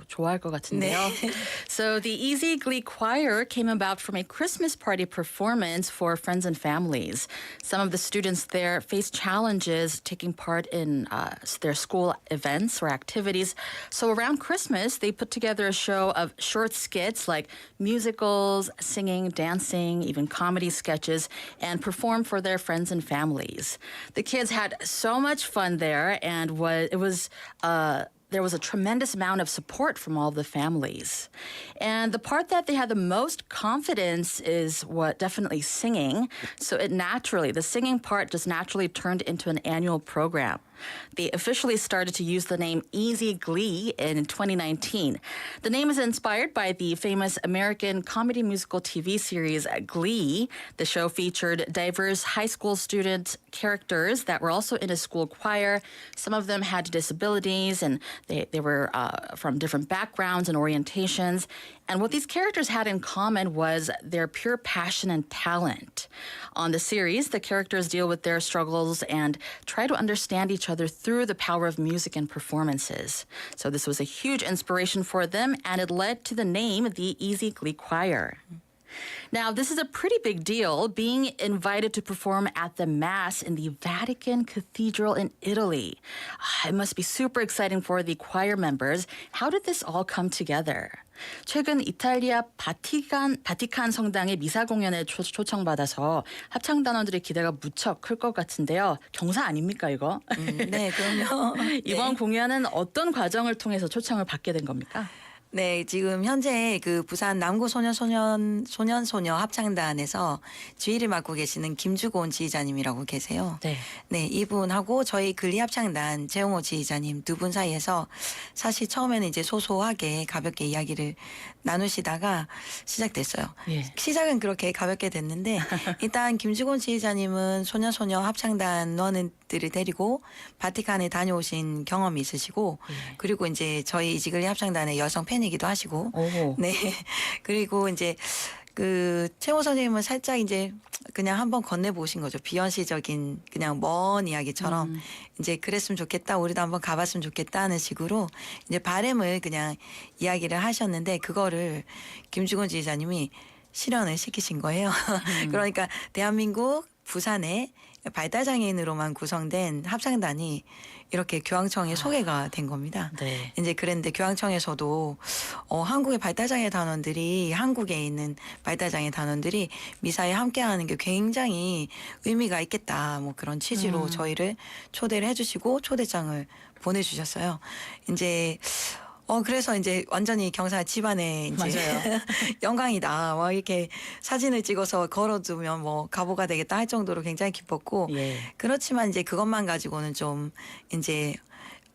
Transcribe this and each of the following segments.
좋아할 것 같은데요. 네. So the Easy Glee Choir came about from a Christmas party performance for friends and families. Some of the students there faced challenges taking part in their school events or activities. So around Christmas, they put together a show of short skits like musicals, singing, dancing, even comedy sketches, and performed for their friends and families. The kids had so much fun there, and there was a tremendous amount of support from all the families. And the part that they had the most confidence is what definitely singing. So the singing part just naturally turned into an annual program. They officially started to use the name Easy Glee in 2019. The name is inspired by the famous American comedy musical TV series Glee. The show featured diverse high school student characters that were also in a school choir. Some of them had disabilities, and they were from different backgrounds and orientations. And what these characters had in common was their pure passion and talent. On the series, the characters deal with their struggles and try to understand each other through the power of music and performances. So this was a huge inspiration for them, and it led to the name the Easy Glee Choir. Now, this is a pretty big deal, being invited to perform at the Mass in the Vatican Cathedral in Italy. It must be super exciting for the choir members. How did this all come together? 최근 이탈리아 바티칸 성당의 미사 공연에 초청받아서 합창단원들의 기대가 무척 클 것 같은데요. 경사 아닙니까, 이거? 네, 그럼요. 이번 네. 공연은 어떤 과정을 통해서 초청을 받게 된 겁니까? 네, 지금 현재 그 부산 남구 소녀 합창단에서 지휘를 맡고 계시는 김주곤 지휘자님이라고 계세요. 네. 네, 이분하고 저희 글리 합창단 재용호 지휘자님 두 분 사이에서 사실 처음에는 이제 소소하게 가볍게 이야기를 나누시다가 시작됐어요. 예. 시작은 그렇게 가볍게 됐는데 일단 김주곤 지휘자님은 소녀 합창단원들을 데리고 바티칸에 다녀오신 경험이 있으시고 그리고 이제 저희 이지글리 합창단의 여성 팬이기도 하시고 오. 네 그리고 이제 그 최호 선생님은 살짝 이제 그냥 한번 건네보신 거죠. 비현실적인 그냥 먼 이야기처럼 이제 그랬으면 좋겠다. 우리도 한번 가봤으면 좋겠다 하는 식으로 이제 바람을 그냥 이야기를 하셨는데 그거를 김주곤 지휘자님이 실현을 시키신 거예요. 그러니까 대한민국 부산에 발달장애인으로만 구성된 합창단이 이렇게 교황청에 소개가 된 겁니다. 네. 이제 그랬는데 교황청에서도 한국의 발달장애 단원들이 한국에 있는 발달장애 단원들이 미사에 함께하는 게 굉장히 의미가 있겠다. 뭐 그런 취지로 저희를 초대를 해주시고 초대장을 보내주셨어요. 이제 그래서 이제 완전히 경사 집안에 이제 맞아요. 영광이다. 뭐 이렇게 사진을 찍어서 걸어두면 뭐 가보가 되겠다 할 정도로 굉장히 기뻤고 예. 그렇지만 이제 그것만 가지고는 좀 이제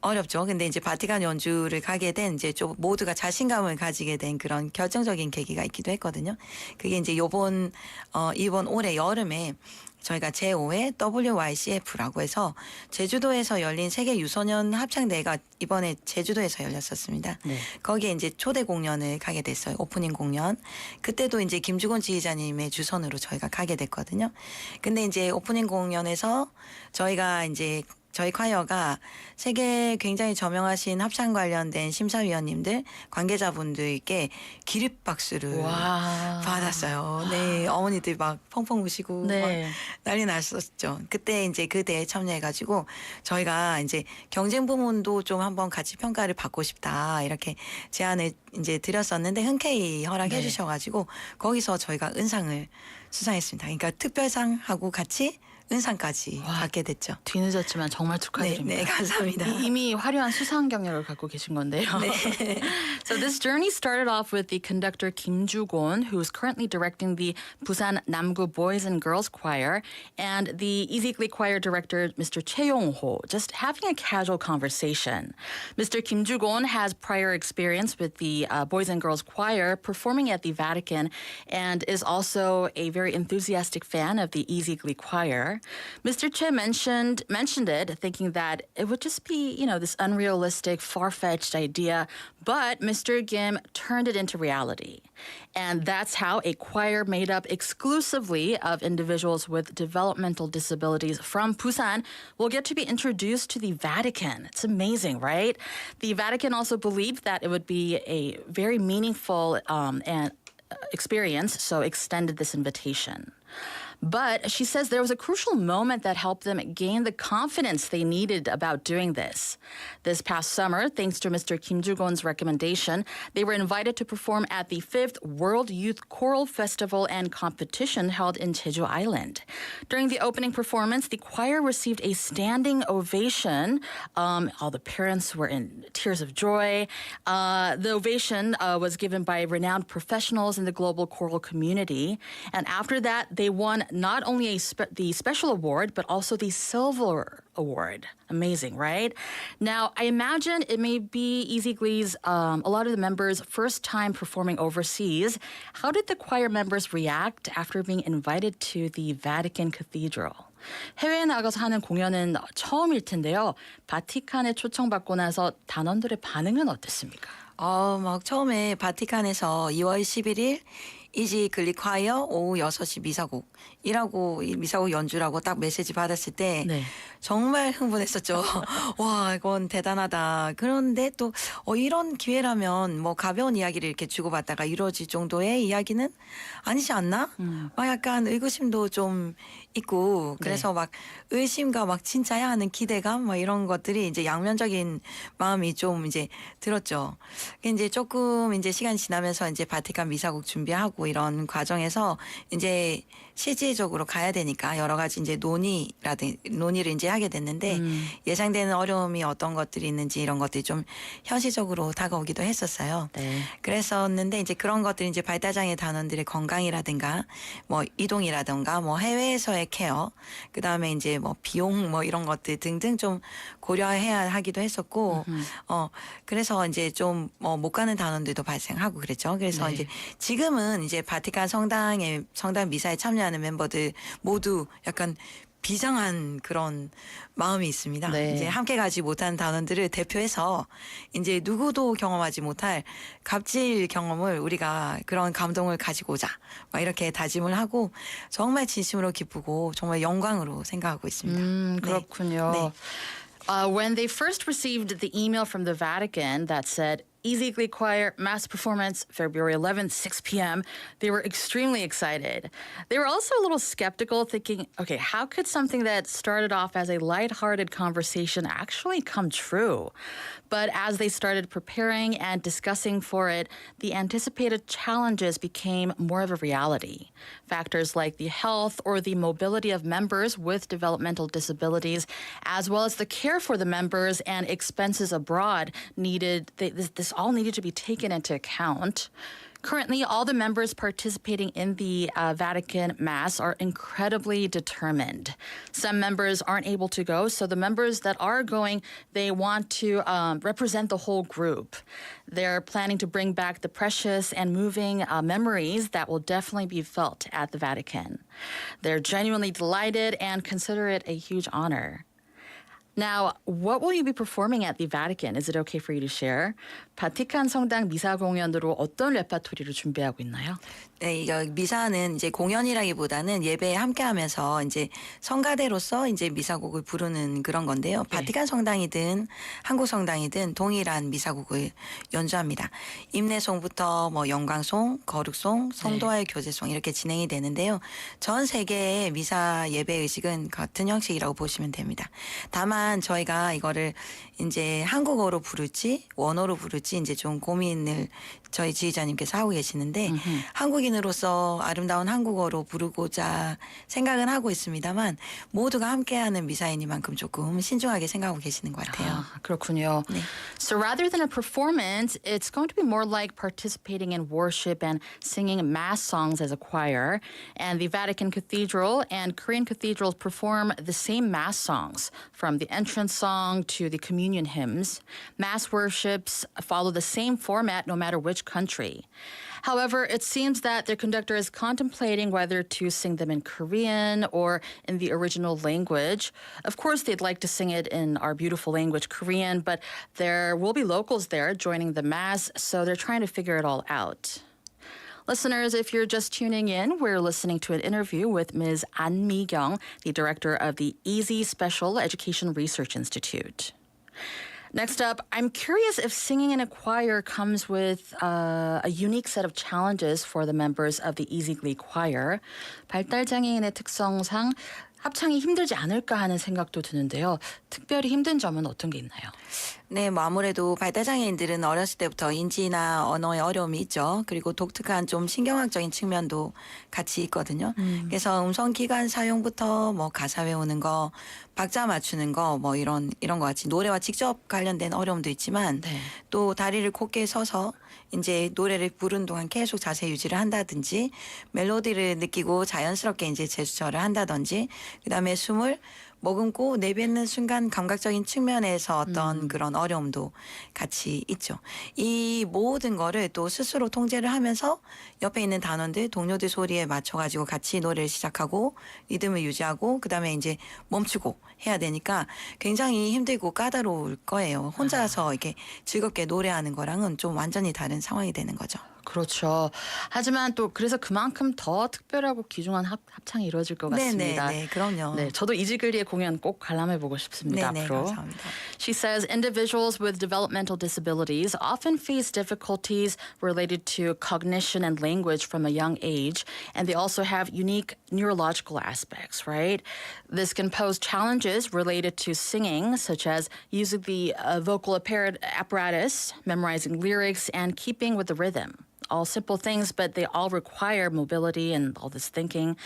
어렵죠. 근데 이제 바티칸 연주를 가게 된 이제 좀 모두가 자신감을 가지게 된 그런 결정적인 계기가 있기도 했거든요. 그게 이제 이번 올해 여름에 저희가 제5회 WYCF라고 해서 제주도에서 열린 세계 유소년 합창대회가 이번에 제주도에서 열렸었습니다. 네. 거기에 이제 초대 공연을 가게 됐어요. 오프닝 공연. 그때도 이제 김주곤 지휘자님의 주선으로 저희가 가게 됐거든요. 근데 이제 오프닝 공연에서 저희가 이제 저희 콰이어가 세계 굉장히 저명하신 합창 관련된 심사위원님들, 관계자분들께 기립박수를 받았어요. 네, 어머니들 막 펑펑 우시고 네. 막 난리 났었죠. 그때 이제 그 대회에 참여해가지고 저희가 이제 경쟁 부문도 좀 한번 같이 평가를 받고 싶다 이렇게 제안을 이제 드렸었는데 흔쾌히 허락해 네. 주셔가지고 거기서 저희가 은상을 수상했습니다. 그러니까 특별상하고 같이 은상까지 받게 됐죠. 뒤늦었지만 정말 축하드립니다. 네, 감사합니다. 이미 화려한 수상 경력을 갖고 계신 건데요. 네. So this journey started off with the conductor Kim Ju-gon, who's currently directing the Busan Namgu Boys and Girls Choir, and the Easy Glee Choir director, Mr. Choi Yong-ho, just having a casual conversation. Mr. Kim Ju-gon has prior experience with the Boys and Girls Choir, performing at the Vatican, and is also a very enthusiastic fan of the Easy Glee Choir. choir. Mr. Che mentioned it, thinking that it would just be, this unrealistic, far-fetched idea, but Mr. Kim turned it into reality. And that's how a choir made up exclusively of individuals with developmental disabilities from Busan will get to be introduced to the Vatican. It's amazing, right? The Vatican also believed that it would be a very meaningful and experience, so extended this invitation. But she says there was a crucial moment that helped them gain the confidence they needed about doing this. This past summer, thanks to Mr. Kim Joo-gon's recommendation, they were invited to perform at the 5th World Youth Choral Festival and Competition held in Jeju Island. During the opening performance, the choir received a standing ovation. All the parents were in tears of joy. The ovation was given by renowned professionals in the global choral community. And after that, they won not only the special award, but also the silver award. Amazing, right? Now, I imagine it may be 이지글리's, a lot of the members' first time performing overseas. How did the choir members react after being invited to the Vatican Cathedral? 해외에 나가서 하는 공연은 처음일 텐데요. 바티칸에 초청받고 나서 단원들의 반응은 어땠습니까? 막 처음에 바티칸에서 2월 11일 이지글리 콰이어 오후 6시 미사곡 연주라고 딱 메시지 받았을 때 네. 정말 흥분했었죠. 와, 이건 대단하다. 그런데 또 이런 기회라면 뭐 가벼운 이야기를 이렇게 주고받다가 이루어질 정도의 이야기는 아니지 않나? 막 약간 의구심도 좀 있고 그래서 막 의심과 막 진짜야 하는 기대감 막 이런 것들이 이제 양면적인 마음이 좀 이제 들었죠. 이제 조금 이제 시간이 지나면서 이제 바티칸 미사곡 준비하고 이런 과정에서 이제 실질적으로 가야 되니까 여러 가지 이제 논의를 이제 하게 됐는데 예상되는 어려움이 어떤 것들이 있는지 이런 것들이 좀 현실적으로 다가오기도 했었어요. 네. 그랬었는데 이제 그런 것들이 이제 발달장애 단원들의 건강이라든가 뭐 이동이라든가 뭐 해외에서의 케어, 그 다음에 이제 뭐 비용 뭐 이런 것들 등등 좀 고려해야 하기도 했었고, 그래서 이제 좀 못 가는 단원들도 발생하고 그랬죠. 그래서 네. 이제 지금은 이제 바티칸 성당 미사에 참여하는 멤버들 모두 약간 비장한 그런 마음이 있습니다. 네. 이제 함께 가지 못한 단원들을 대표해서 이제 누구도 경험하지 못할 값질 경험을 우리가 그런 감동을 가지고 오자. 막 이렇게 다짐을 하고 정말 진심으로 기쁘고 정말 영광으로 생각하고 있습니다. 그렇군요. 네. When they first received the email from the Vatican that said, Izigley Choir mass performance February 11th, 6 p.m. They were extremely excited. They were also a little skeptical, thinking, okay, how could something that started off as a lighthearted conversation actually come true? But as they started preparing and discussing for it, the anticipated challenges became more of a reality. Factors like the health or the mobility of members with developmental disabilities, as well as the care for the members and expenses abroad this all needed to be taken into account. Currently, all the members participating in the Vatican Mass are incredibly determined. Some members aren't able to go, so the members that are going, they want to represent the whole group. They're planning to bring back the precious and moving memories that will definitely be felt at the Vatican. They're genuinely delighted and consider it a huge honor. Now, what will you be performing at the Vatican? Is it okay for you to share? 바티칸 성당 미사 공연으로 어떤 레퍼토리를 준비하고 있나요? 네, 이거 미사는 이제 공연이라기보다는 예배에 함께하면서 이제 성가대로서 이제 미사곡을 부르는 그런 건데요. 바티칸 성당이든 한국 성당이든 동일한 미사곡을 연주합니다. 임내송부터 뭐 영광송, 거룩송, 성도와의 교제송 이렇게 진행이 되는데요. 전 세계의 미사 예배 의식은 같은 형식이라고 보시면 됩니다. 다만 저희가 이거를 이제 한국어로 부를지 원어로 부를지 이제 좀 고민을 저희 지휘자님께서 하고 계시는데 한국인으로서 아름다운 한국어로 부르고자 생각은 하고 있습니다만 모두가 함께하는 미사이니만큼 조금 신중하게 생각하고 계시는 것 같아요. 그렇군요. 네. So rather than a performance, it's going to be more like participating in worship and singing mass songs as a choir. And the Vatican Cathedral and Korean cathedrals perform the same mass songs from the entrance song to the communion hymns. Mass worships follow the same format no matter which country. However, it seems that their conductor is contemplating whether to sing them in Korean or in the original language. Of course, they'd like to sing it in our beautiful language, Korean, but there will be locals there joining the Mass, so they're trying to figure it all out. Listeners, if you're just tuning in, we're listening to an interview with Ms. An Mi-kyung, the director of the EASY Special Education Research Institute. Next up, I'm curious if singing in a choir comes with a unique set of challenges for the members of the 이지글리 choir. 발달장애인의 특성상 합창이 힘들지 않을까 하는 생각도 드는데요. 특별히 힘든 점은 어떤 게 있나요? 네, 뭐 아무래도 발달장애인들은 어렸을 때부터 인지나 언어의 어려움이 있죠. 그리고 독특한 좀 신경학적인 측면도 같이 있거든요. 그래서 음성 기관 사용부터 뭐 가사 외우는 거, 박자 맞추는 거, 뭐 이런 거 같이 노래와 직접 관련된 어려움도 있지만 네. 또 다리를 곧게 서서 이제 노래를 부른 동안 계속 자세 유지를 한다든지 멜로디를 느끼고 자연스럽게 이제 제스처를 한다든지 그다음에 숨을 머금고 내뱉는 순간 감각적인 측면에서 어떤 그런 어려움도 같이 있죠. 이 모든 거를 또 스스로 통제를 하면서 옆에 있는 단원들, 동료들 소리에 맞춰가지고 같이 노래를 시작하고 리듬을 유지하고 그다음에 이제 멈추고 해야 되니까 굉장히 힘들고 까다로울 거예요. 혼자서 이렇게 즐겁게 노래하는 거랑은 좀 완전히 다른 상황이 되는 거죠. 그렇죠. 하지만 또 그래서 그만큼 더 특별하고 귀중한 합창이 이루어질 것 같습니다. 네, 그럼요. 네, 저도 이지글리의 공연 꼭 관람해보고 싶습니다. 네, 앞으로. 감사합니다. She says individuals with developmental disabilities often face difficulties related to cognition and language from a young age, and they also have unique neurological aspects, right? This can pose challenges related to singing, such as using the vocal apparatus, memorizing lyrics, and keeping with the rhythm. All simple things, but they all require mobility and all this thinking.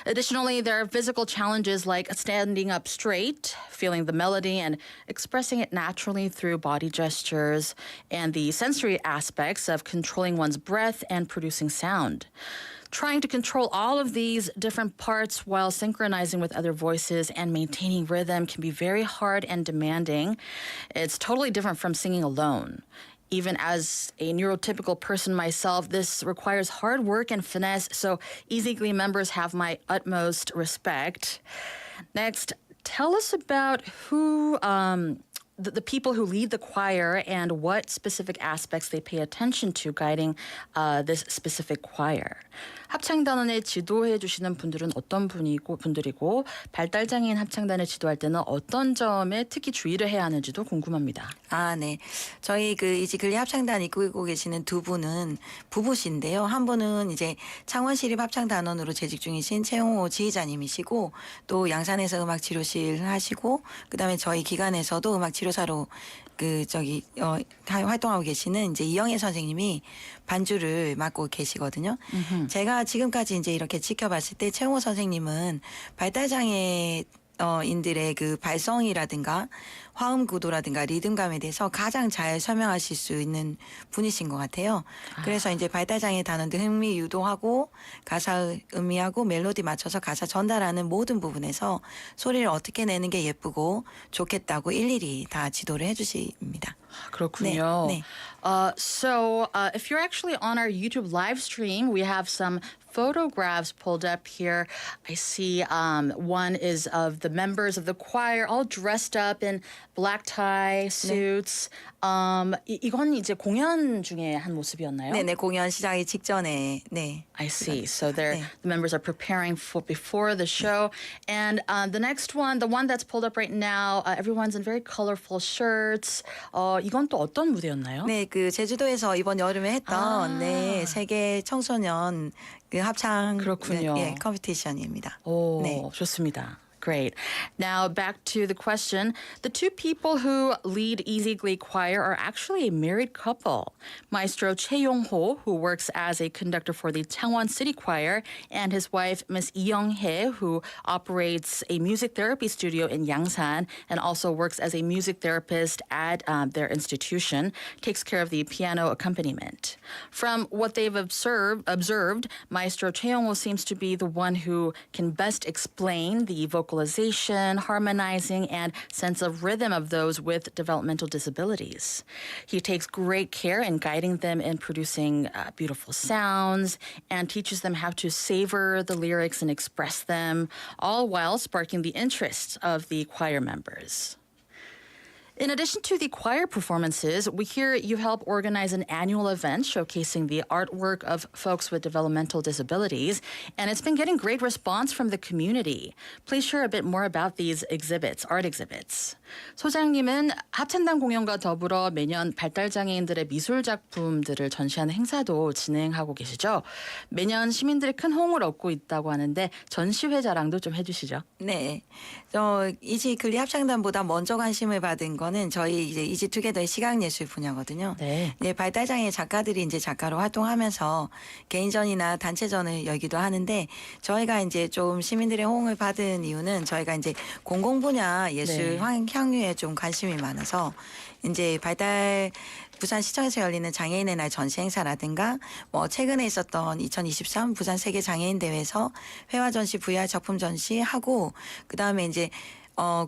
Additionally, there are physical challenges like standing up straight, feeling the melody, and expressing it naturally through body gestures, and the sensory aspects of controlling one's breath and producing sound. Trying to control all of these different parts while synchronizing with other voices and maintaining rhythm can be very hard and demanding. It's totally different from singing alone. Even as a neurotypical person myself, this requires hard work and finesse, so EasyGlee members have my utmost respect. Next, tell us about who the people who lead the choir and what specific aspects they pay attention to guiding this specific choir. 합창단원에 지도해 주시는 분들은 어떤 분들이고 발달장애인 합창단을 지도할 때는 어떤 점에 특히 주의를 해야 하는지도 궁금합니다. 아, 네. 저희 그 이지글리 합창단 이끌고 계시는 두 분은 부부신데요. 한 분은 이제 창원시립 합창단원으로 재직 중이신 최용호 지휘자님이시고 또 양산에서 음악치료실 하시고 그다음에 저희 기관에서도 음악치료사로 활동하고 계시는 이제 이영애 선생님이 반주를 맡고 계시거든요. 제가 지금까지 이제 이렇게 지켜봤을 때 최용호 선생님은 발달장애인들의 그 발성이라든가 화음 구도라든가 리듬감에 대해서 가장 잘 설명하실 수 있는 분이신 것 같아요. 그래서 이제 발달장애 단원들 흥미 유도하고 가사 음미하고 멜로디 맞춰서 가사 전달하는 모든 부분에서 소리를 어떻게 내는 게 예쁘고 좋겠다고 일일이 다 지도를 해주십니다. 그렇군요. 네. So if you're actually on our YouTube live stream, we have some photographs pulled up here. I see one is of the members of the choir all dressed up in black tie suits. 이건 이제 공연 중에 한 모습이었나요? 네, 공연 시작이 직전에. 네. I see. So the members are preparing before the show. 네. And the next one, the one that's pulled up right now, everyone's in very colorful shirts. 이건 또 어떤 무대였나요? 네, 그 제주도에서 이번 여름에 했던 세계 청소년 그 합창 그렇군요. 컴피티션입니다. 오, 네. 좋습니다. Great. Now back to the question. The two people who lead EasyGlee Choir are actually a married couple. Maestro Choi Yong-ho, who works as a conductor for the Changwon City Choir, and his wife, Miss Lee Young-hee, who operates a music therapy studio in Yangsan and also works as a music therapist at their institution, takes care of the piano accompaniment. From what they've observed, Maestro Choi Yong-ho seems to be the one who can best explain the vocal vocalization, harmonizing, and sense of rhythm of those with developmental disabilities. He takes great care in guiding them in producing beautiful sounds and teaches them how to savor the lyrics and express them, all while sparking the interest of the choir members. In addition to the choir performances, we hear you help organize an annual event showcasing the artwork of folks with developmental disabilities, and it's been getting great response from the community. Please share a bit more about these exhibits, art exhibits. 소장님은 합창단 공연과 더불어 매년 발달장애인들의 미술 작품들을 전시하는 행사도 진행하고 계시죠? 매년 시민들의 큰 호응을 얻고 있다고 하는데 전시회 자랑도 좀 해주시죠. 네, 이지글리합창단보다 먼저 관심을 받은 거는 저희 이제 이지투게더의 시각예술 분야거든요. 네. 네, 발달장애 작가들이 이제 작가로 활동하면서 개인전이나 단체전을 열기도 하는데 저희가 이제 좀 시민들의 호응을 받은 이유는 저희가 이제 공공 분야 예술 향유에 좀 관심이 많아서 이제 부산시청에서 열리는 장애인의 날 전시 행사라든가 뭐 최근에 있었던 2023 부산 세계 장애인 대회에서 회화 전시, VR 작품 전시하고 그다음에 이제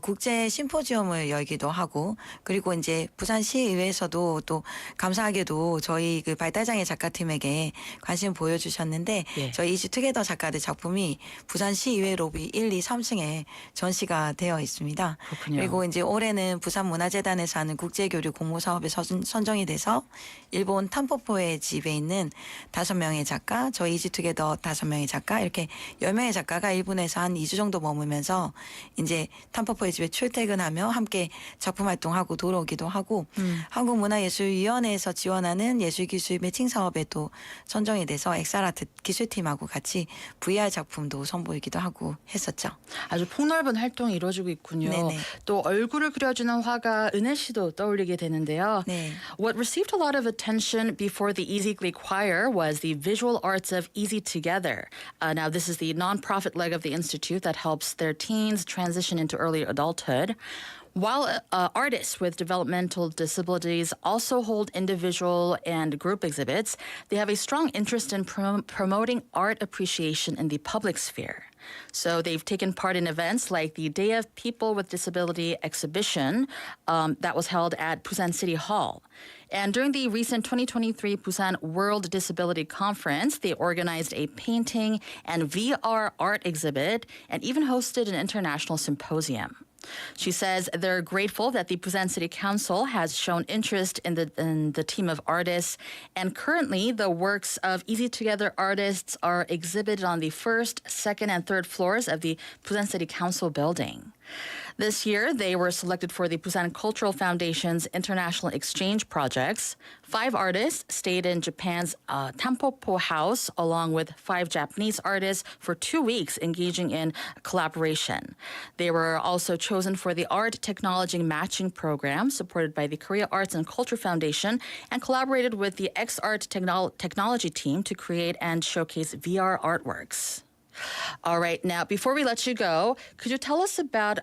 국제 심포지엄을 열기도 하고 그리고 이제 부산시의회에서도 또 감사하게도 저희 그 발달장애 작가팀에게 관심 보여주셨는데 저희 이지투게더 작가들 작품이 부산시의회 로비 1, 2, 3층에 전시가 되어 있습니다. 그렇군요. 그리고 이제 올해는 부산문화재단에서 하는 국제교류 공모사업에 선정이 돼서 일본 탐포포의 집에 있는 5명의 작가, 저희 이지투게더 5명의 작가 이렇게 10명의 작가가 일본에서 한 2주 정도 머물면서 이제 탐포포의 집에 출퇴근하며 함께 작품 활동하고 돌아오기도 하고 한국문화예술위원회에서 지원하는 예술기술 매칭 사업에 또 선정이 돼서 엑사라트 기술팀하고 같이 VR 작품도 선보이기도 하고 했었죠. 아주 폭넓은 활동이 이루어지고 있군요. 네네. 또 얼굴을 그려주는 화가 은혜 씨도 떠올리게 되는데요. 네. What received a lot of attention before the 이지글리 Choir was the visual arts of 이지특수교육원. Now, this is the nonprofit leg of the institute that helps their teens transition into early adulthood. While artists with developmental disabilities also hold individual and group exhibits, they have a strong interest in promoting art appreciation in the public sphere. So they've taken part in events like the Day of People with Disability exhibition that was held at Busan City Hall. And during the recent 2023 Busan World Disability Conference, they organized a painting and VR art exhibit and even hosted an international symposium. She says they're grateful that the Busan City Council has shown interest in the team of artists, and currently the works of 이지특수교육원 artists are exhibited on the first, second, and third floors of the Busan City Council building. This year, they were selected for the Busan Cultural Foundation's International Exchange Projects. 5 artists stayed in Japan's Tampopo House, along with 5 Japanese artists for 2 weeks, engaging in collaboration. They were also chosen for the Art Technology Matching Program, supported by the Korea Arts and Culture Foundation, and collaborated with the X-Art Technology team to create and showcase VR artworks. All right, now, before we let you go, could you tell us about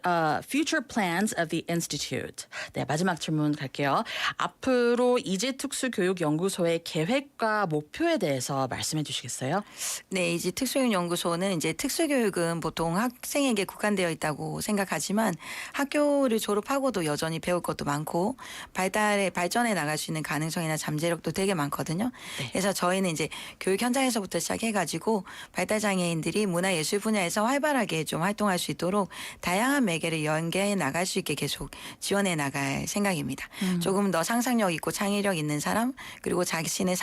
future plans of the Institute? 네, 마지막 질문 갈게요. 앞으로 이지특수교육연구소의 계획과 목표에 대해서 말씀해 주시겠어요? 네, 이지특수교육연구소는 이제 특수교육은 보통 학생에게 국한되어 있다고 생각하지만 학교를 졸업하고도 여전히 배울 것도 많고 발전해 나갈 수 있는 가능성이나 잠재력도 되게 많거든요. 네. 그래서 저희는 이제 교육 현장에서부터 시작해가지고 발달장애인들이 문화예술 분야에서 활발하게 좀 활동할 수 있도록 다양한 매개를 연계해 나갈 수 있게 계속 지원해 나갈 생각입니다. 조금 더 상상력 있고 창의력 있는 사람 그리고 자신의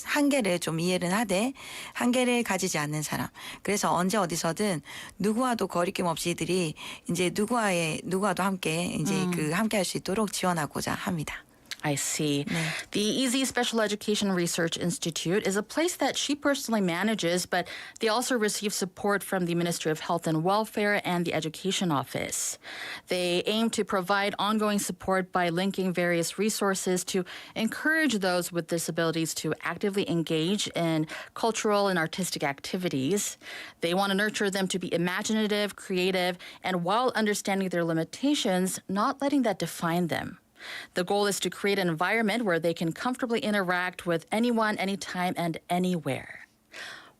한계를 좀 이해를 하되 한계를 가지지 않는 사람 그래서 언제 어디서든 누구와도 거리낌 없이 이들이 이제 누구와도 함께 이제 함께 할 수 있도록 지원하고자 합니다. I see. The EASY Special Education Research Institute is a place that she personally manages, but they also receive support from the Ministry of Health and Welfare and the Education Office. They aim to provide ongoing support by linking various resources to encourage those with disabilities to actively engage in cultural and artistic activities. They want to nurture them to be imaginative, creative, and while understanding their limitations, not letting that define them. The goal is to create an environment where they can comfortably interact with anyone, anytime, and anywhere.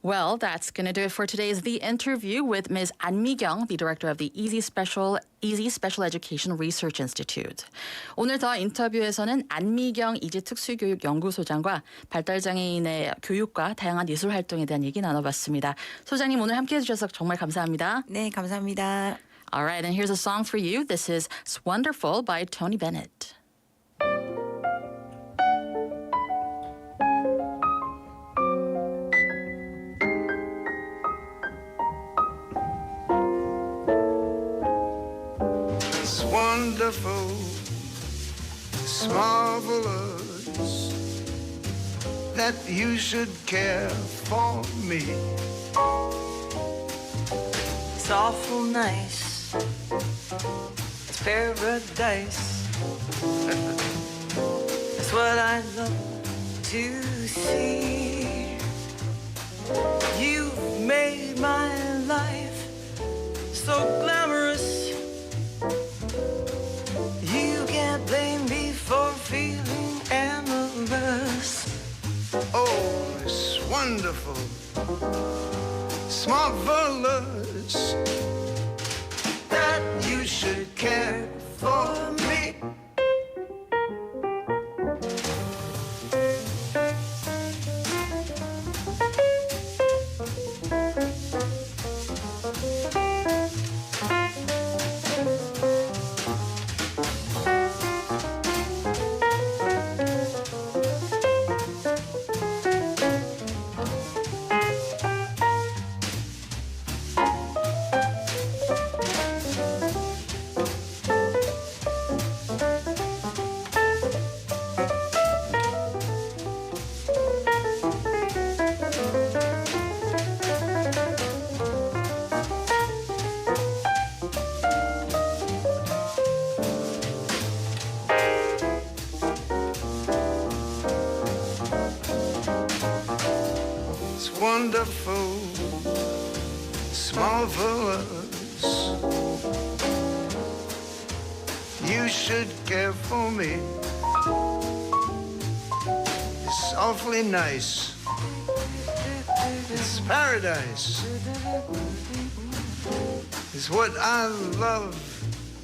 Well, that's going to do it for today's The Interview with Ms. An Mi-kyung, the director of the Easy Special Education Research Institute. 오늘 더 인터뷰에서는 안미경 이지특수교육연구소장과 발달장애인의 교육과 다양한 예술 활동에 대한 얘기 나눠봤습니다. 소장님 오늘 함께해 주셔서 정말 감사합니다. 네, 감사합니다. All right, and here's a song for you. This is Wonderful by Tony Bennett. Wonderful, it's marvelous that you should care for me. It's awful nice. It's paradise. It's what I love to see. You've made my life so glamorous. You can't blame me for feeling amorous. Oh, it's wonderful, it's marvelous that you should care for me. Wonderful, it's marvelous. You should care for me. It's awfully nice. It's paradise. It's what I love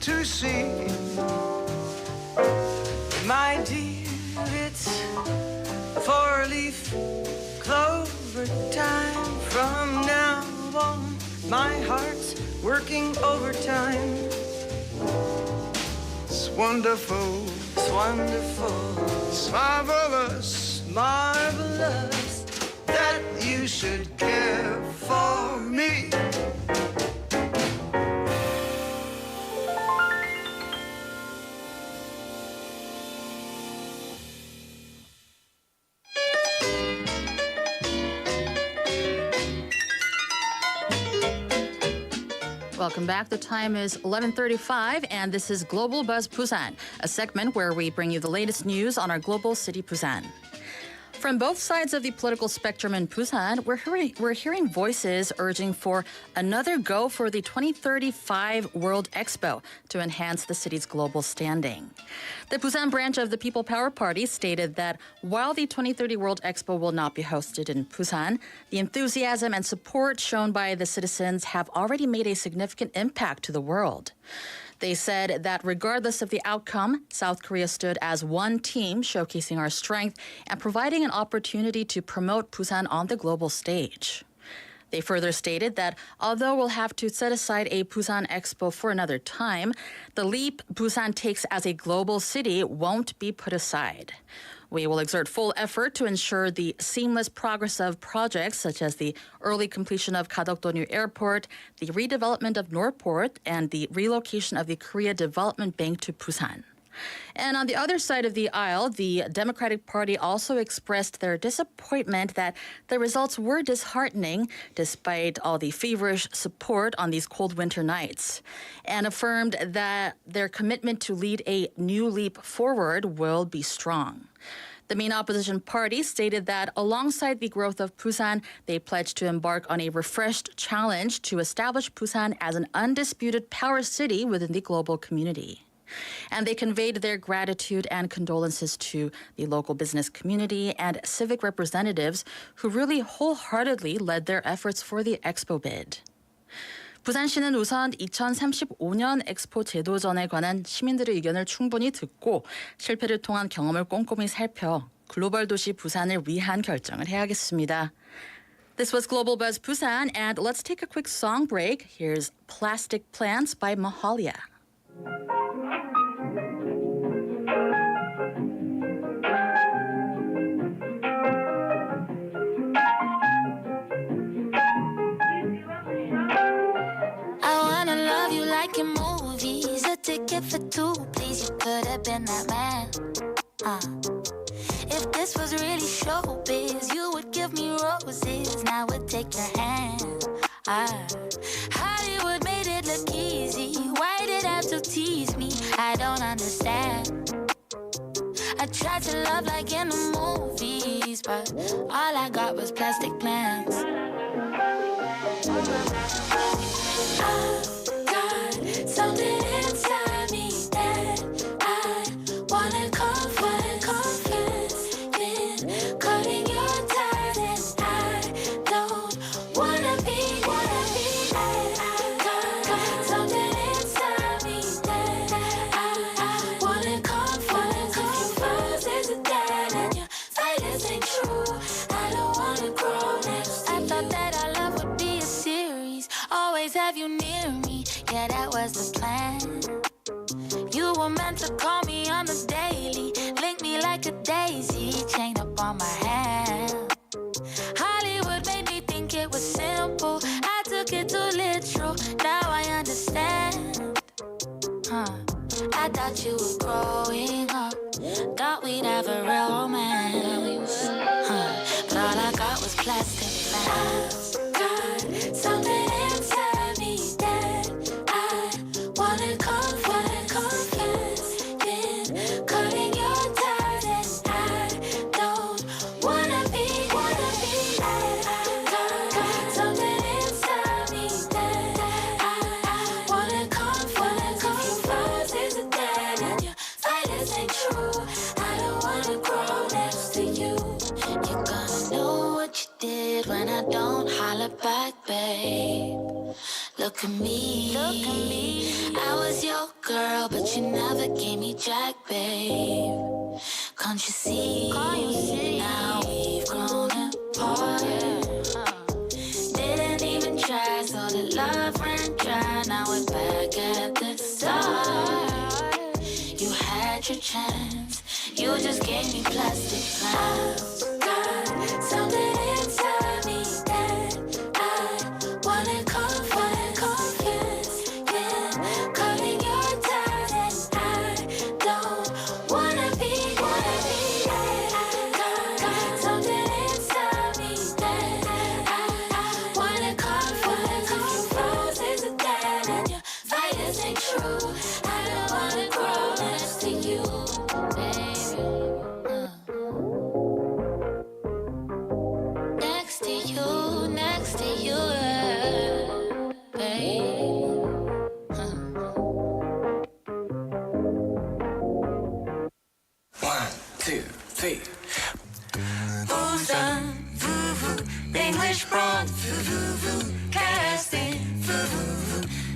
to see. My dear, it's a four-leaf clover time. From now on, my heart's working overtime. It's wonderful, It's wonderful, it's marvelous marvelous. that you should care for me. Welcome back. The time is 11:35, and this is Global Buzz Busan, a segment where we bring you the latest news on our global city, Busan. From both sides of the political spectrum in Busan, we're hearing voices urging for another go for the 2035 World Expo to enhance the city's global standing. The Busan branch of the People Power Party stated that while the 2030 World Expo will not be hosted in Busan, the enthusiasm and support shown by the citizens have already made a significant impact to the world. They said that regardless of the outcome, South Korea stood as one team, showcasing our strength and providing an opportunity to promote Busan on the global stage. They further stated that although we'll have to set aside a Busan Expo for another time, the leap Busan takes as a global city won't be put aside. We will exert full effort to ensure the seamless progress of projects such as the early completion of Kadokdo New Airport, the redevelopment of Northport, and the relocation of the Korea Development Bank to Busan. And on the other side of the aisle, the Democratic Party also expressed their disappointment that the results were disheartening despite all the feverish support on these cold winter nights, and affirmed that their commitment to lead a new leap forward will be strong. The main opposition party stated that alongside the growth of Busan, they pledged to embark on a refreshed challenge to establish Busan as an undisputed power city within the global community. And they conveyed their gratitude and condolences to the local business community and civic representatives who really wholeheartedly led their efforts for the expo bid. 부산시는 우선 2035년 엑스포 제도전에 관한 시민들의 의견을 충분히 듣고 실패를 통한 경험을 꼼꼼히 살펴 글로벌 도시 부산을 위한 결정을 해야겠습니다. This was Global Buzz Busan, and let's take a quick song break. Here's Plastic Plants by Mahalia. Like in movies, a ticket for two, please, you could have been that man. If this was really showbiz, you would give me roses, and I would take your hand. Hollywood made it look easy, why did it have to tease me? I don't understand. I tried to love like in the movies, but all I got was plastic plants. Something inside me that I wanna confess in cutting your ties, and I don't wanna be that. Got something inside me that I wanna confess. Is it that and your fighters ain't true? I don't wanna grow next to you. I thought that our love would be a series, always have you near me. Yeah, that was the plan. You were meant to call me on the daily, link me like a daisy, chain up on my hand. Hollywood made me think it was simple, I took it too literal, now I understand. I thought you were growing up, thought we'd have a real romance, but all I got was plastic plants. Got something inside me that wanna confess in cutting your ties, and I don't wanna be that. Got something inside me that I wanna confess. Is it that and your fighters ain't true? I don't wanna grow next to you. You're gonna know what you did when I don't holler back, babe. Look at me, I was your girl, but you never gave me jack, babe. Can't you see? Now we've grown apart. Didn't even try, so the love ran dry. Now we're back at the start. You had your chance, you just gave me plastic plants. Got something inside me that I wanna confess in cutting your ties, and I don't wanna be that. Got something inside me that I wanna confess. Is it that and your fighters ain't true? I don't wanna grow next to you, baby. Next to you, babe. One, two, three. Busan, English broadcasting,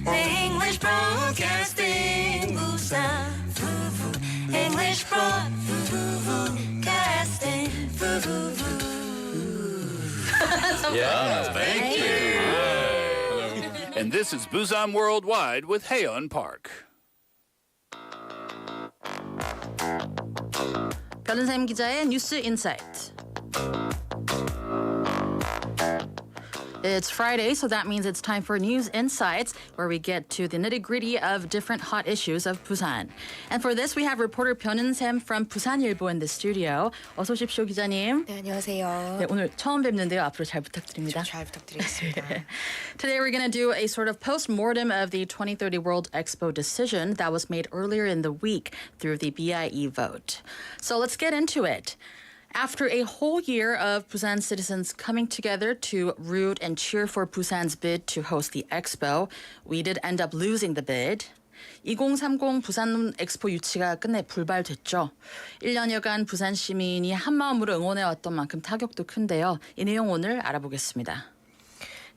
English broadcasting, Busan, English broadcasting. Yeah, thank you. And this is Busan Worldwide with Haeyeon Park. 변은샘 기자의 뉴스 인사이트. It's Friday, so that means it's time for News Insights, where we get to the nitty-gritty of different hot issues of Busan. And for this, we have reporter 변은샘 from 부산일보 in the studio. 어서 오십시오, 기자님. 네, 안녕하세요. 네, 오늘 처음 뵙는데요. 앞으로 잘 부탁드립니다. 잘 부탁드리겠습니다. Today, we're going to do a sort of post-mortem of the 2030 World Expo decision that was made earlier in the week through the BIE vote. So let's get into it. After a whole year of Busan citizens coming together to root and cheer for Busan's bid to host the expo, we did end up losing the bid. 2030 부산 엑스포 유치가 끝내 불발됐죠. 1년여간 부산 시민이 한마음으로 응원해왔던 만큼 타격도 큰데요. 이 내용 오늘 알아보겠습니다.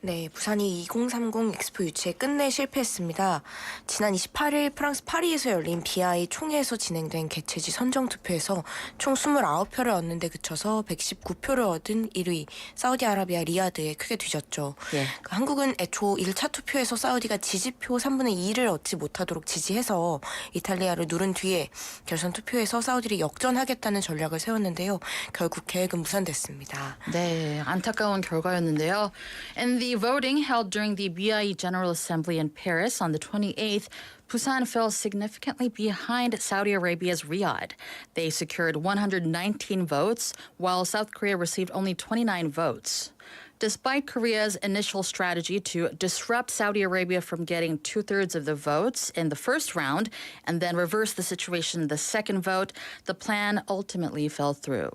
네, 부산이 2030 엑스포 유치에 끝내 실패했습니다. 지난 28일 프랑스 파리에서 열린 BI 총회에서 진행된 개최지 선정투표에서 총 29표를 얻는 데 그쳐서 119표를 얻은 1위 사우디아라비아 리야드에 크게 뒤졌죠. 예. 한국은 애초 1차 투표에서 사우디가 지지표 3분의 2를 얻지 못하도록 지지해서 이탈리아를 누른 뒤에 결선 투표에서 사우디를 역전하겠다는 전략을 세웠는데요. 결국 계획은 무산됐습니다. 네, 안타까운 결과였는데요. And the voting held during the BIE General Assembly in Paris on the 28th, Busan fell significantly behind Saudi Arabia's Riyadh. They secured 119 votes, while South Korea received only 29 votes. Despite Korea's initial strategy to disrupt Saudi Arabia from getting 2/3 of the votes in the first round and then reverse the situation in the second vote, the plan ultimately fell through.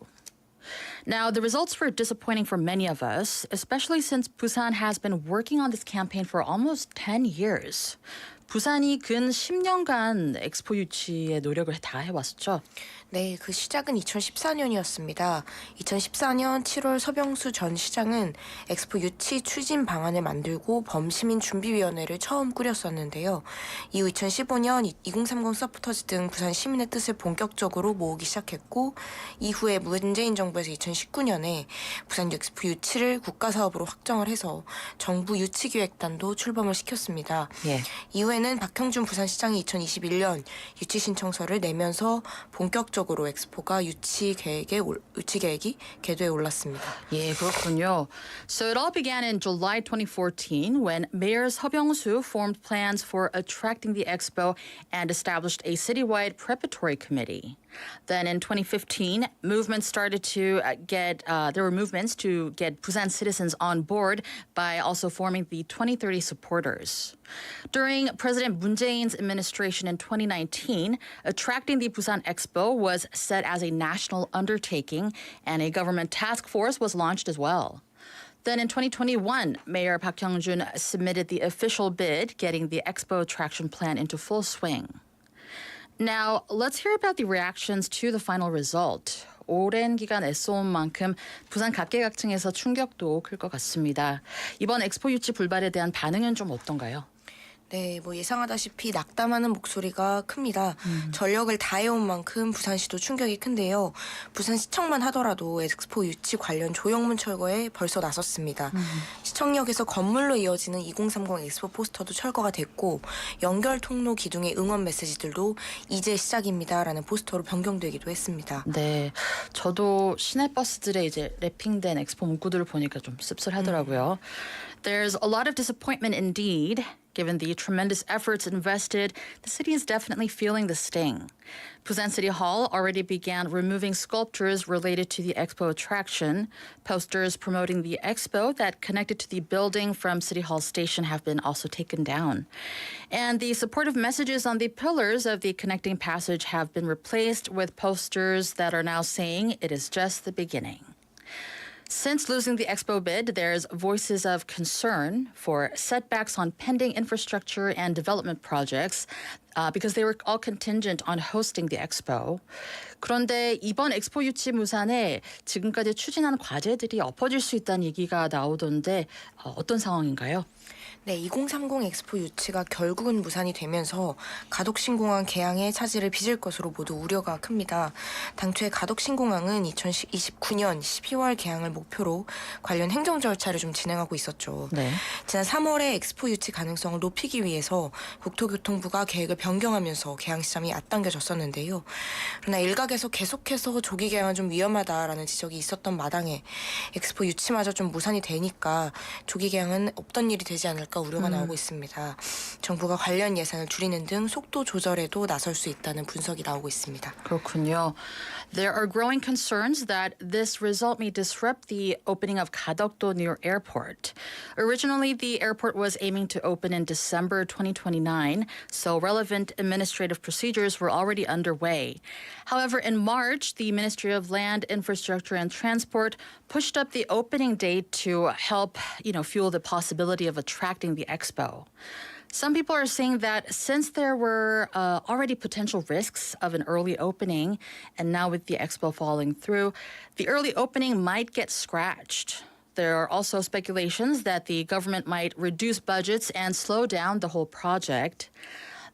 Now, the results were disappointing for many of us, especially since Busan has been working on this campaign for almost 10 years. 부산이 근 10년간 엑스포 유치의 노력을 다 해왔었죠. 네, 그 시작은 2014년이었습니다. 2014년 7월 서병수 전 시장은 엑스포 유치 추진 방안을 만들고 범시민 준비위원회를 처음 꾸렸었는데요. 이후 2015년 2030 서포터즈 등 부산 시민의 뜻을 본격적으로 모으기 시작했고 이후에 문재인 정부에서 2019년에 부산 엑스포 유치를 국가사업으로 확정을 해서 정부 유치기획단도 출범을 시켰습니다. 예. 이후에는 박형준 부산시장이 2021년 유치 신청서를 내면서 본격적으로 엑스포가 유치 계획이 궤도에 올랐습니다. 예, 그렇군요. So it all began in July 2014 when Mayor 서병수 formed plans for attracting the expo and established a citywide preparatory committee. Then in 2015, movements started to there were movements to get Busan citizens on board by also forming the 2030 supporters. During President Moon Jae-in's administration in 2019, attracting the Busan Expo was set as a national undertaking, and a government task force was launched as well. Then in 2021, Mayor Park Hyung-jun submitted the official bid, getting the expo attraction plan into full swing. Now, let's hear about the reactions to the final result. 오랜 기간 애써온 만큼 부산 각계각층에서 충격도 클 것 같습니다. 이번 엑스포 유치 불발에 대한 반응은 좀 어떤가요? 네, 예상하다시피 낙담하는 목소리가 큽니다. 전력을 다해온 만큼 부산시도 충격이 큰데요. 부산시청만 하더라도 엑스포 유치 관련 조형문 철거에 벌써 나섰습니다. 시청역에서 건물로 이어지는 2030 엑스포 포스터도 철거가 됐고 연결 통로 기둥의 응원 메시지들도 이제 시작입니다라는 포스터로 변경되기도 했습니다. 네, 저도 시내버스들의 이제 랩핑된 엑스포 문구들을 보니까 좀 씁쓸하더라고요. There's a lot of disappointment indeed. Given the tremendous efforts invested, the city is definitely feeling the sting. Busan City Hall already began removing sculptures related to the expo attraction. Posters promoting the expo that connected to the building from City Hall Station have been also taken down. And the supportive messages on the pillars of the connecting passage have been replaced with posters that are now saying it is just the beginning. Since losing the expo bid, there's voices of concern for setbacks on pending infrastructure and development projects because they were all contingent on hosting the expo. 그런데 이번 엑스포 유치 무산에 지금까지 추진한 과제들이 엎어질 수 있다는 얘기가 나오던데 어떤 상황인가요? 네, 2030 엑스포 유치가 결국은 무산이 되면서 가덕신공항 개항의 차질을 빚을 것으로 모두 우려가 큽니다. 당초에 가덕신공항은 2029년 12월 개항을 목표로 관련 행정 절차를 좀 진행하고 있었죠. 네. 지난 3월에 엑스포 유치 가능성을 높이기 위해서 국토교통부가 계획을 변경하면서 개항 시점이 앞당겨졌었는데요. 그러나 일각에서 계속해서 조기 개항은 좀 위험하다라는 지적이 있었던 마당에 엑스포 유치마저 좀 무산이 되니까 조기 개항은 없던 일이 되지 않을까 우려가 나오고 있습니다. 정부가 관련 예산을 줄이는 등 속도 조절에도 나설 수 있다는 분석이 나오고 있습니다. 그렇군요. There are growing concerns that this result may disrupt the opening of Gadokdo New Airport. Originally, the airport was aiming to open in December 2029, so relevant administrative procedures were already underway. However, in March, the Ministry of Land, Infrastructure and Transport pushed up the opening date to help, fuel the possibility of attracting the expo. Some people are saying that since there were already potential risks of an early opening, and now with the expo falling through, the early opening might get scratched. There are also speculations that the government might reduce budgets and slow down the whole project.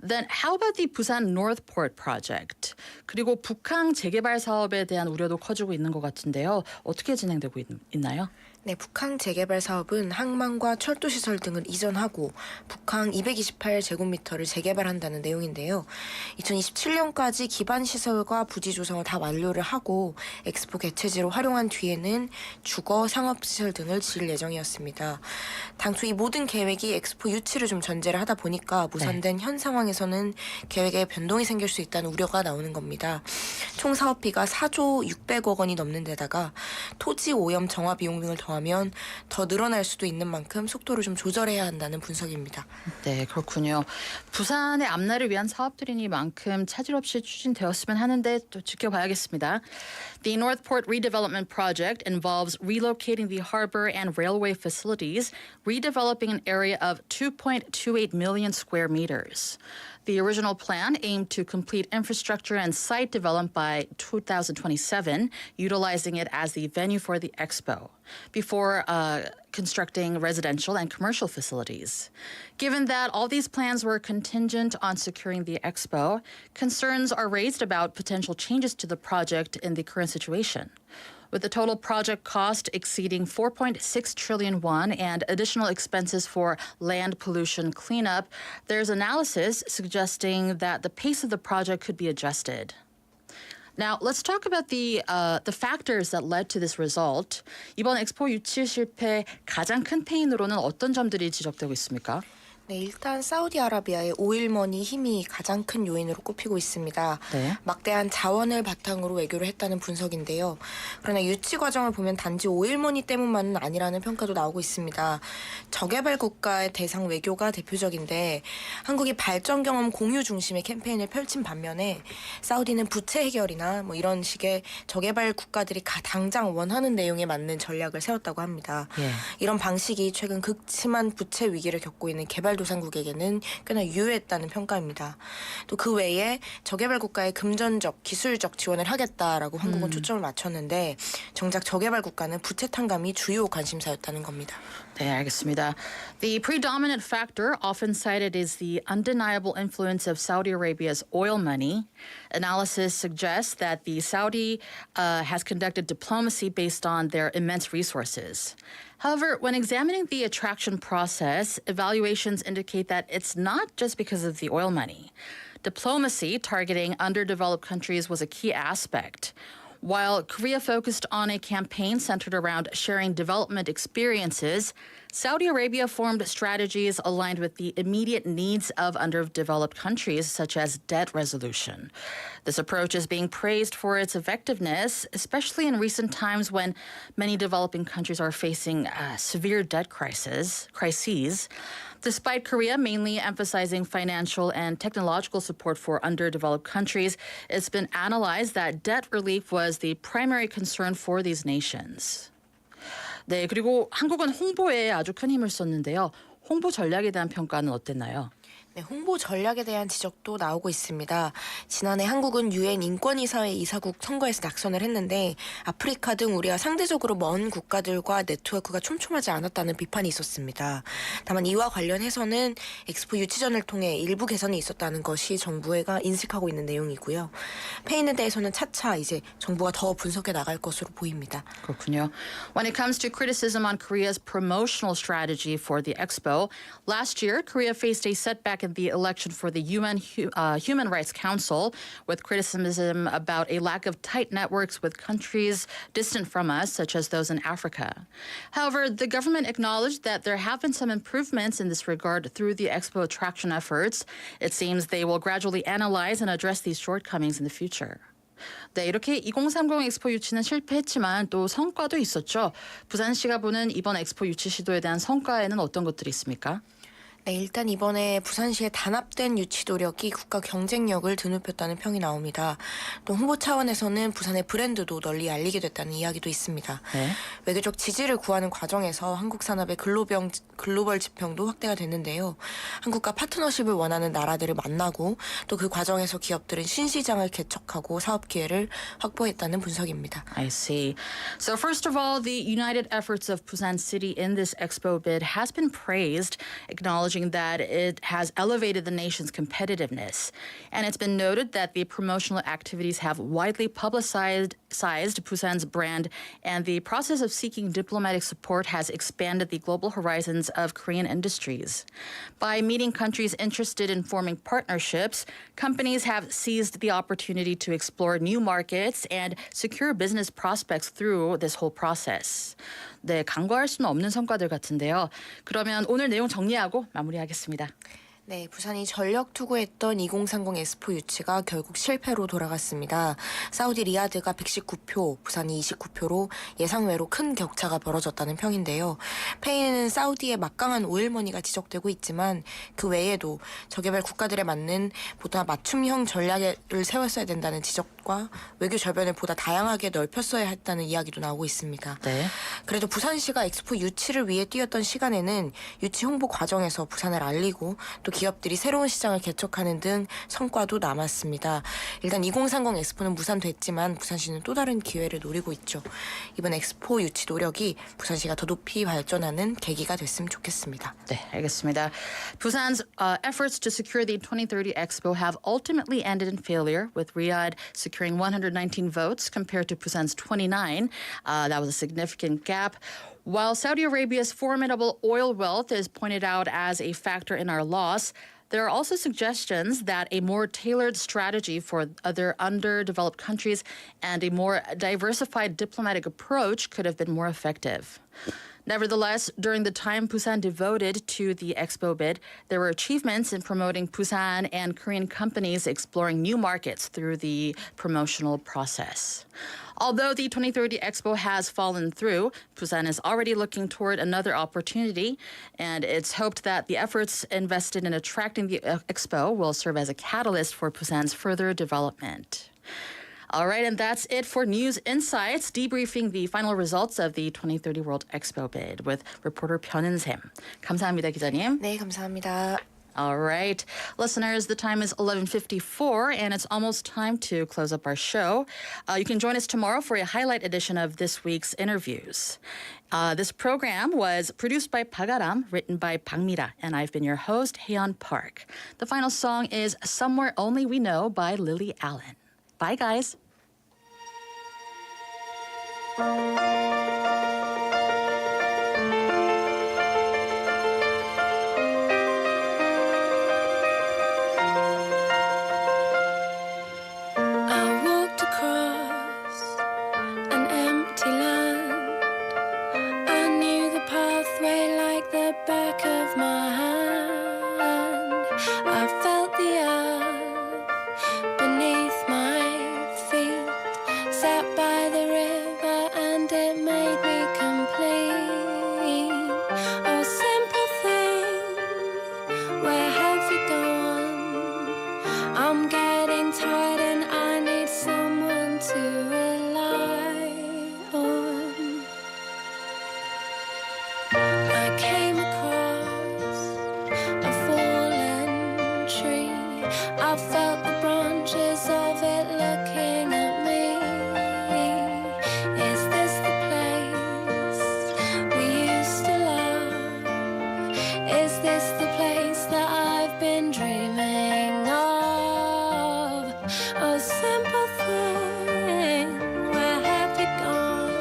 Then how about the Busan Northport project? 그리고 북항 재개발 사업에 대한 우려도 커지고 있는 것 같은데요. 어떻게 진행되고 있나요? 네, 북항 재개발 사업은 항만과 철도 시설 등을 이전하고 북항 228제곱미터를 재개발한다는 내용인데요. 2027년까지 기반 시설과 부지 조성을 다 완료를 하고 엑스포 개최지로 활용한 뒤에는 주거, 상업 시설 등을 지을 예정이었습니다. 당초 이 모든 계획이 엑스포 유치를 좀 전제를 하다 보니까 무산된 현 상황에서는 계획에 변동이 생길 수 있다는 우려가 나오는 겁니다. 총 사업비가 4조 600억 원이 넘는 데다가 토지 오염 정화 비용 등을 더하면 더 늘어날 수도 있는 만큼 속도를 좀 조절해야 한다는 분석입니다. 네, 그렇군요. 부산의 앞날을 위한 사업들이니만큼 차질 없이 추진되었으면 하는데 또 지켜봐야겠습니다. The Northport Redevelopment Project involves relocating the harbor and railway facilities, redeveloping an area of 2.28 million square meters. The original plan aimed to complete infrastructure and site development by 2027, utilizing it as the venue for the expo, before constructing residential and commercial facilities. Given that all these plans were contingent on securing the expo, concerns are raised about potential changes to the project in the current situation. With the total project cost exceeding 4.6 trillion won and additional expenses for land pollution cleanup, there's analysis suggesting that the pace of the project could be adjusted. Now, let's talk about the factors that led to this result. 이번 엑스포 유치 실패 가장 큰 패인으로는 어떤 점들이 지적되고 있습니까? 네, 일단 사우디아라비아의 오일머니 힘이 가장 큰 요인으로 꼽히고 있습니다. 네. 막대한 자원을 바탕으로 외교를 했다는 분석인데요. 그러나 유치 과정을 보면 단지 오일머니 때문만은 아니라는 평가도 나오고 있습니다. 저개발 국가의 대상 외교가 대표적인데 한국이 발전 경험 공유 중심의 캠페인을 펼친 반면에 사우디는 부채 해결이나 뭐 이런 식의 저개발 국가들이 당장 원하는 내용에 맞는 전략을 세웠다고 합니다. 예. 이런 방식이 최근 극심한 부채 위기를 겪고 있는 개발도상국에게는 꽤나 유효했다는 평가입니다. 또 그 외에 저개발 국가의 금전적, 기술적 지원을 하겠다라고 한국은 초점을 맞췄는데 정작 저개발 국가는 부채 탕감이 주요 관심사였다는 겁니다. 네, 알겠습니다. The predominant factor often cited is the undeniable influence of Saudi Arabia's oil money. Analysis suggests that the Saudi has conducted diplomacy based on their immense resources. However, when examining the attraction process, evaluations indicate that it's not just because of the oil money. Diplomacy targeting underdeveloped countries was a key aspect. While Korea focused on a campaign centered around sharing development experiences, Saudi Arabia formed strategies aligned with the immediate needs of underdeveloped countries, such as debt resolution. This approach is being praised for its effectiveness, especially in recent times when many developing countries are facing severe debt crises. Despite Korea mainly emphasizing financial and technological support for underdeveloped countries, it's been analyzed that debt relief was the primary concern for these nations. 네, 그리고 한국은 홍보에 아주 큰 힘을 썼는데요. 홍보 전략에 대한 평가는 어땠나요? 네, 홍보 전략에 대한 지적도 나오고 있습니다. 지난해 한국은 유엔 인권이사회 이사국 선거에서 낙선을 했는데 아프리카 등 우리와 상대적으로 먼 국가들과 네트워크가 촘촘하지 않았다는 비판이 있었습니다. 다만 이와 관련해서는 엑스포 유치전을 통해 일부 개선이 있었다는 것이 정부가 인식하고 있는 내용이고요. 패인에 대해서는 차차 이제 정부가 더 분석해 나갈 것으로 보입니다. 그렇군요. When it comes to criticism on Korea's promotional strategy for the expo, last year Korea faced a setback in the election for the UN Human Rights Council, with criticism about a lack of tight networks with countries distant from us, such as those in Africa. However, the government acknowledged that there have been some improvements in this regard through the expo attraction efforts. It seems they will gradually analyze and address these shortcomings in the future. 네, 이렇게 2030 엑스포 유치는 실패했지만 또 성과도 있었죠. 부산시가 보는 이번 엑스포 유치 시도에 대한 성과에는 어떤 것들이 있습니까? 네, 일단 이번에 부산시의 단합된 유치 노력이 국가 경쟁력을 드높였다는 평이 나옵니다. 또 홍보 차원에서는 부산의 브랜드도 널리 알리게 됐다는 이야기도 있습니다. 네. 외교적 지지를 구하는 과정에서 한국 산업의 글로벌 지평도 확대가 됐는데요. 한국과 파트너십을 원하는 나라들을 만나고 또 그 과정에서 기업들은 신시장을 개척하고 사업 기회를 확보했다는 분석입니다. I see. So first of all, the united efforts of Busan City in this expo bid has been praised, acknowledging that it has elevated the nation's competitiveness. And it's been noted that the promotional activities have widely publicized Busan's brand, and the process of seeking diplomatic support has expanded the global horizons of Korean industries. By meeting countries interested in forming partnerships, companies have seized the opportunity to explore new markets and secure business prospects through this whole process. 네, 간과할 수는 없는 성과들 같은데요. 그러면 오늘 내용 정리하고 마무리하겠습니다. 네, 부산이 전력 투구했던 2030 엑스포 유치가 결국 실패로 돌아갔습니다. 사우디 리야드가 119표, 부산이 29표로 예상외로 큰 격차가 벌어졌다는 평인데요. 페이는 사우디의 막강한 오일머니가 지적되고 있지만 그 외에도 저개발 국가들에 맞는 보다 맞춤형 전략을 세웠어야 된다는 지적과 외교 저변을 보다 다양하게 넓혔어야 했다는 이야기도 나오고 있습니다. 네. 그래도 부산시가 엑스포 유치를 위해 뛰었던 시간에는 유치 홍보 과정에서 부산을 알리고 또 기업들이 새로운 시장을 개척하는 등 성과도 남았습니다. 일단 2030 엑스포는 무산됐지만 부산시는 또 다른 기회를 노리고 있죠. 이번 엑스포 유치 노력이 부산시가 더 높이 발전하는 계기가 됐으면 좋겠습니다. 네, 알겠습니다. Busan's efforts to secure the 2030 Expo have ultimately ended in failure, with Riyadh securing 119 votes compared to Busan's 29. That was a significant gap. While Saudi Arabia's formidable oil wealth is pointed out as a factor in our loss, there are also suggestions that a more tailored strategy for other underdeveloped countries and a more diversified diplomatic approach could have been more effective. Nevertheless, during the time Busan devoted to the expo bid, there were achievements in promoting Busan and Korean companies exploring new markets through the promotional process. Although the 2030 Expo has fallen through, Busan is already looking toward another opportunity, and it's hoped that the efforts invested in attracting the Expo will serve as a catalyst for Busan's further development. All right, and that's it for News Insights, debriefing the final results of the 2030 World Expo bid with reporter 변은샘. 감사합니다, 기자님. 네, 감사합니다. All right. Listeners, the time is 11:54, and it's almost time to close up our show. You can join us tomorrow for a highlight edition of this week's interviews. This program was produced by Pagaram, written by Bangmira, and I've been your host, Haeyeon Park. The final song is Somewhere Only We Know by Lily Allen. Bye, guys. I walked across an empty land. I knew the pathway like the back of my hand. I felt the earth beneath my feet. Sat by the river and it made me complete. Oh, simple thing, where have you gone? I'm getting tired and I need someone to rely on. I came across a fallen tree. I felt the branches of it looking at me. Is this the place we used to love? Is this the place that I've been dreaming of? Oh, simple thing, where have you gone?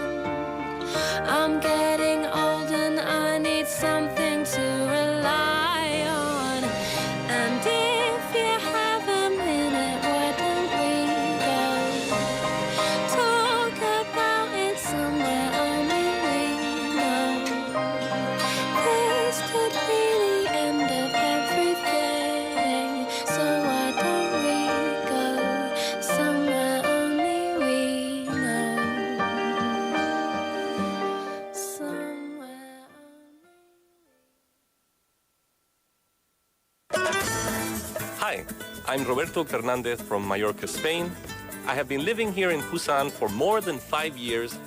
I'm getting old and I need something to rely on. And if you have a minute, why don't we go talk about it somewhere only we know? This could be the end of everything, so why don't we go somewhere only we know? Hi, I'm Roberto Fernandez from Mallorca, Spain. I have been living here in Busan for more than 5 years.